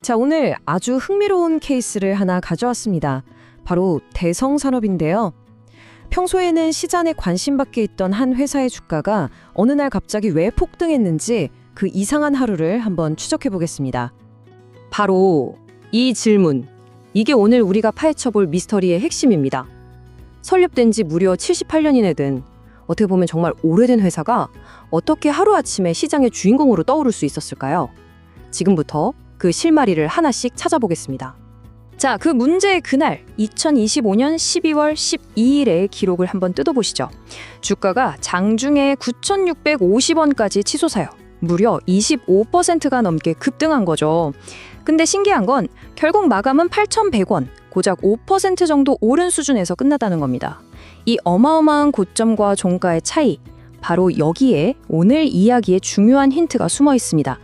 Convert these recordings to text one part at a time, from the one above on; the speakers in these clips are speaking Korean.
자, 오늘 아주 흥미로운 케이스를 하나 가져왔습니다. 바로 대성산업인데요. 평소에는 시장에 관심 밖에 있던 한 회사의 주가가 어느 날 갑자기 왜 폭등했는지 그 이상한 하루를 한번 추적해 보겠습니다. 바로 이 질문. 이게 오늘 우리가 파헤쳐볼 미스터리의 핵심입니다. 설립된 지 무려 78년이나 된, 어떻게 보면 정말 오래된 회사가 어떻게 하루아침에 시장의 주인공으로 떠오를 수 있었을까요? 지금부터 그 실마리를 하나씩 찾아보겠습니다. 자, 그 문제의 그날 2025년 12월 12일의 기록을 한번 뜯어보시죠. 주가가 장중에 9,650원까지 치솟아요. 무려 25%가 넘게 급등한 거죠. 근데 신기한 건 결국 마감은 8,100원, 고작 5% 정도 오른 수준에서 끝났다는 겁니다. 이 어마어마한 고점과 종가의 차이, 바로 여기에 오늘 이야기의 중요한 힌트가 숨어 있습니다.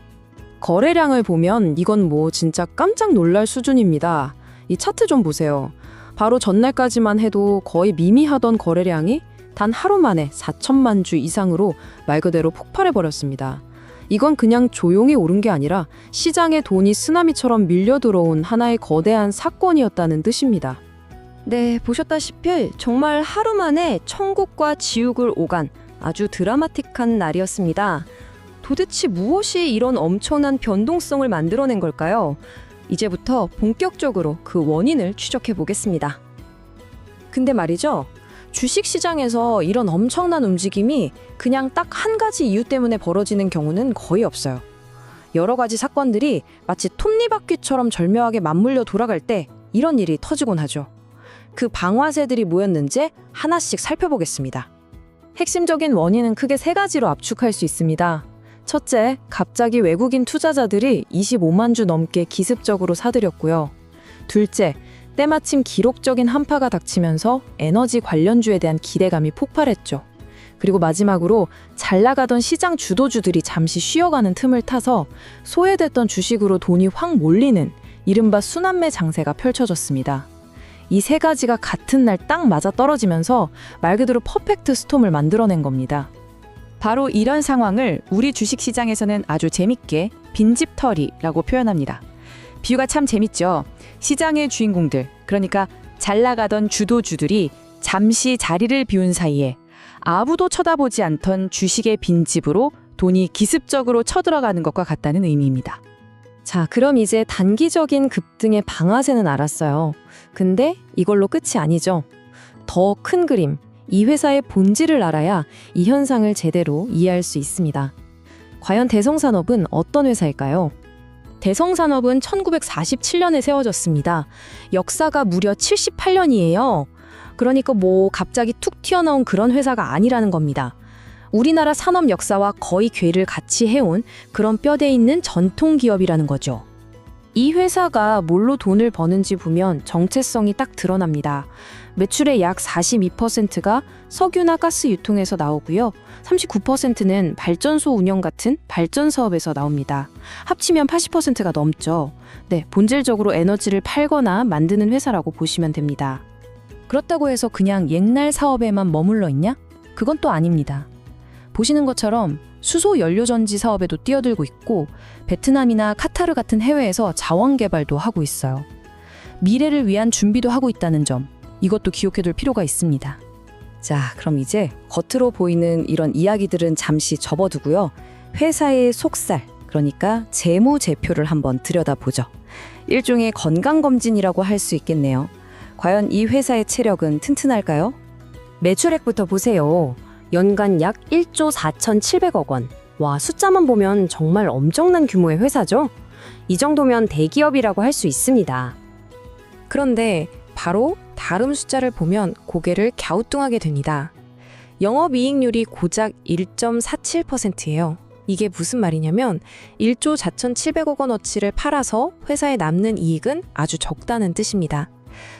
거래량을 보면 이건 진짜 깜짝 놀랄 수준입니다. 이 차트 좀 보세요. 바로 전날까지만 해도 거의 미미하던 거래량이 단 하루 만에 4천만 주 이상으로 말 그대로 폭발해버렸습니다. 이건 그냥 조용히 오른 게 아니라 시장에 돈이 쓰나미처럼 밀려 들어온 하나의 거대한 사건이었다는 뜻입니다. 네, 보셨다시피 정말 하루 만에 천국과 지옥을 오간 아주 드라마틱한 날이었습니다. 도대체 무엇이 이런 엄청난 변동성을 만들어낸 걸까요? 이제부터 본격적으로 그 원인을 추적해 보겠습니다. 근데 말이죠, 주식시장에서 이런 엄청난 움직임이 그냥 딱 한 가지 이유 때문에 벌어지는 경우는 거의 없어요. 여러 가지 사건들이 마치 톱니바퀴처럼 절묘하게 맞물려 돌아갈 때 이런 일이 터지곤 하죠. 그 방화쇠들이 뭐였는지 하나씩 살펴보겠습니다. 핵심적인 원인은 크게 세 가지로 압축할 수 있습니다. 첫째, 갑자기 외국인 투자자들이 25만 주 넘게 기습적으로 사들였고요. 둘째, 때마침 기록적인 한파가 닥치면서 에너지 관련주에 대한 기대감이 폭발했죠. 그리고 마지막으로 잘 나가던 시장 주도주들이 잠시 쉬어가는 틈을 타서 소외됐던 주식으로 돈이 확 몰리는 이른바 순환매 장세가 펼쳐졌습니다. 이 세 가지가 같은 날 딱 맞아 떨어지면서 말 그대로 퍼펙트 스톰을 만들어낸 겁니다. 바로 이런 상황을 우리 주식시장에서는 아주 재밌게 빈집털이라고 표현합니다. 비유가 참 재밌죠. 시장의 주인공들, 그러니까 잘 나가던 주도주들이 잠시 자리를 비운 사이에 아무도 쳐다보지 않던 주식의 빈집으로 돈이 기습적으로 쳐들어가는 것과 같다는 의미입니다. 자, 그럼 이제 단기적인 급등의 방아쇠는 알았어요. 근데 이걸로 끝이 아니죠. 더 큰 그림, 이 회사의 본질을 알아야 이 현상을 제대로 이해할 수 있습니다. 과연 대성산업은 어떤 회사일까요? 대성산업은 1947년에 세워졌습니다. 역사가 무려 78년이에요. 그러니까 갑자기 툭 튀어나온 그런 회사가 아니라는 겁니다. 우리나라 산업 역사와 거의 궤를 같이 해온 그런 뼈대 있는 전통 기업이라는 거죠. 이 회사가 뭘로 돈을 버는지 보면 정체성이 딱 드러납니다. 매출의 약 42%가 석유나 가스 유통에서 나오고요. 39%는 발전소 운영 같은 발전 사업에서 나옵니다. 합치면 80%가 넘죠. 네, 본질적으로 에너지를 팔거나 만드는 회사라고 보시면 됩니다. 그렇다고 해서 그냥 옛날 사업에만 머물러 있냐? 그건 또 아닙니다. 보시는 것처럼 수소 연료전지 사업에도 뛰어들고 있고 베트남이나 카타르 같은 해외에서 자원 개발도 하고 있어요. 미래를 위한 준비도 하고 있다는 점, 이것도 기억해둘 필요가 있습니다. 자, 그럼 이제 겉으로 보이는 이런 이야기들은 잠시 접어두고요. 회사의 속살, 그러니까 재무제표를 한번 들여다보죠. 일종의 건강검진이라고 할 수 있겠네요. 과연 이 회사의 체력은 튼튼할까요? 매출액부터 보세요. 연간 약 1조 4,700억 원. 와, 숫자만 보면 정말 엄청난 규모의 회사죠? 이 정도면 대기업이라고 할 수 있습니다. 그런데 바로 다른 숫자를 보면 고개를 갸우뚱하게 됩니다. 영업이익률이 고작 1.47%예요. 이게 무슨 말이냐면 1조 4,700억 원어치를 팔아서 회사에 남는 이익은 아주 적다는 뜻입니다.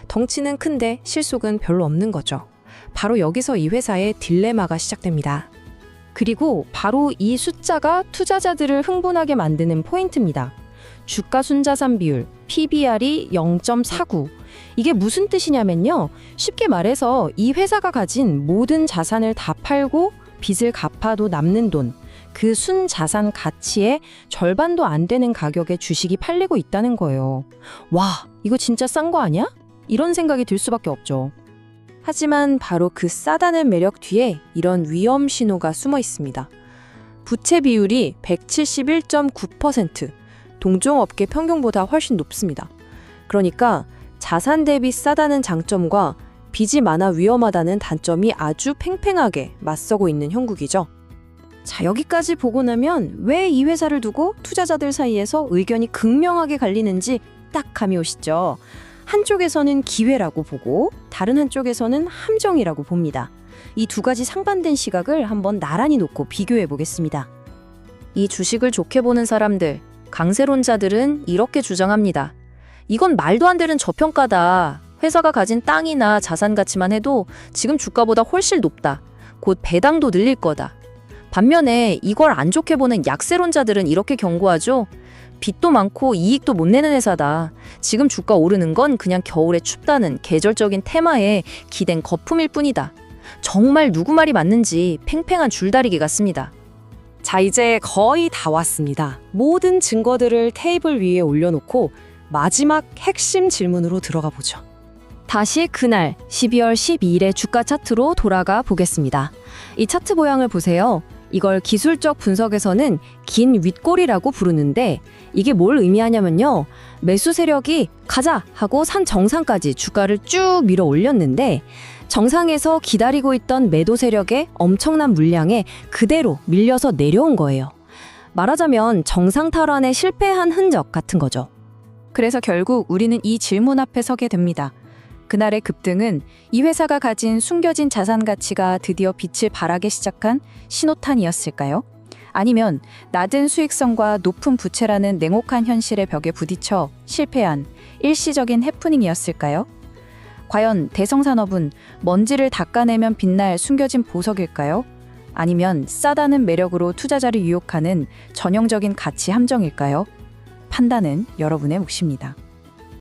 덩치는 큰데 실속은 별로 없는 거죠. 바로 여기서 이 회사의 딜레마가 시작됩니다. 그리고 바로 이 숫자가 투자자들을 흥분하게 만드는 포인트입니다. 주가순자산 비율, PBR이 0.49. 이게 무슨 뜻이냐면요. 쉽게 말해서 이 회사가 가진 모든 자산을 다 팔고 빚을 갚아도 남는 돈, 그 순자산 가치의 절반도 안 되는 가격에 주식이 팔리고 있다는 거예요. 와, 이거 진짜 싼 거 아니야? 이런 생각이 들 수밖에 없죠. 하지만 바로 그 싸다는 매력 뒤에 이런 위험 신호가 숨어 있습니다. 부채 비율이 171.9%, 동종업계 평균보다 훨씬 높습니다. 그러니까 자산 대비 싸다는 장점과 빚이 많아 위험하다는 단점이 아주 팽팽하게 맞서고 있는 형국이죠. 자, 여기까지 보고 나면 왜 이 회사를 두고 투자자들 사이에서 의견이 극명하게 갈리는지 딱 감이 오시죠. 한쪽에서는 기회라고 보고 다른 한쪽에서는 함정이라고 봅니다. 이 두 가지 상반된 시각을 한번 나란히 놓고 비교해 보겠습니다. 이 주식을 좋게 보는 사람들, 강세론자들은 이렇게 주장합니다. 이건 말도 안 되는 저평가다. 회사가 가진 땅이나 자산 가치만 해도 지금 주가보다 훨씬 높다. 곧 배당도 늘릴 거다. 반면에 이걸 안 좋게 보는 약세론자들은 이렇게 경고하죠. 빚도 많고 이익도 못 내는 회사다. 지금 주가 오르는 건 그냥 겨울에 춥다는 계절적인 테마에 기댄 거품일 뿐이다. 정말 누구 말이 맞는지 팽팽한 줄다리기 같습니다. 자, 이제 거의 다 왔습니다. 모든 증거들을 테이블 위에 올려놓고 마지막 핵심 질문으로 들어가 보죠. 다시 그날 12월 12일의 주가 차트로 돌아가 보겠습니다. 이 차트 모양을 보세요. 이걸 기술적 분석에서는 긴 윗골이라고 부르는데 이게 뭘 의미하냐면요. 매수 세력이 가자 하고 산 정상까지 주가를 쭉 밀어 올렸는데 정상에서 기다리고 있던 매도 세력의 엄청난 물량에 그대로 밀려서 내려온 거예요. 말하자면 정상 탈환에 실패한 흔적 같은 거죠. 그래서 결국 우리는 이 질문 앞에 서게 됩니다. 그날의 급등은 이 회사가 가진 숨겨진 자산 가치가 드디어 빛을 발하기 시작한 신호탄이었을까요? 아니면 낮은 수익성과 높은 부채라는 냉혹한 현실의 벽에 부딪혀 실패한 일시적인 해프닝이었을까요? 과연 대성산업은 먼지를 닦아내면 빛날 숨겨진 보석일까요? 아니면 싸다는 매력으로 투자자를 유혹하는 전형적인 가치 함정일까요? 판단은 여러분의 몫입니다.